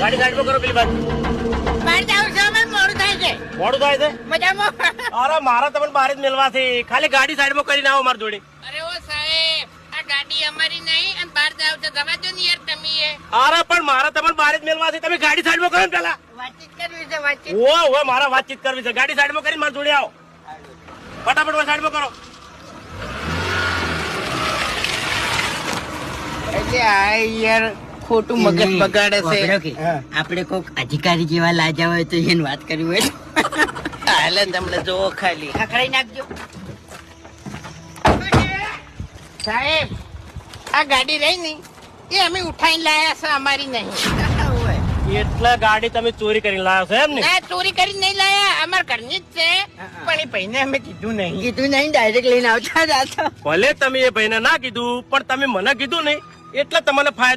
ગાડી સાઈડમાં કરો પેલી બાજુ. બહાર જાવ છો અમે મોડું થાય છે. મોડું થાય છે? મજામાં? અરે મારા તમને બહાર જ મેળવા છે. ખાલી ગાડી સાઈડમાં કરીને આવો મારી જોડે. અરે ઓ સાહેબ, આ ગાડી અમારી નહીં અને બહાર જાવ છો. જવા દો ને યાર તમે. અરે પણ મારા તમને બહાર જ મેળવા છે. તમે ગાડી સાઈડમાં કરો ને પેલા. વાતચીત કરવી છે, વાતચીત. ઓ મારા વાતચીત કરવી છે. ગાડી સાઈડમાં કરીને મારી જોડે આવો. ફટાફટ સાઈડમાં કરો. એટલે આ યાર ખોટું મગજ બગાડે છે. આપણે કોઈક અધિકારી જેવા લાજા હોય તો એને વાત કરવી હોય. હાલે તમને જોવો ખાલી. ખખડાઈ નાખજો. સાહેબ, આ ગાડી રહી ને એ અમે ઉઠાઈને લાયા છે, અમારી નહીં. એટલે ગાડી તમે ચોરી કરીને લાવ્યો છો એમ ને? ના, ચોરી કરીને નહીં લાયા, અમારા ઘરની જ છે. પણ એ ભાઈને અમે કીધું નહીં. કીધું નહીં, ડાયરેક્ટ લઈને આવતા જ. ભલે તમે એ ભાઈને ના કીધું પણ તમે મને કીધું નહીં એટલે તમને ફાયદો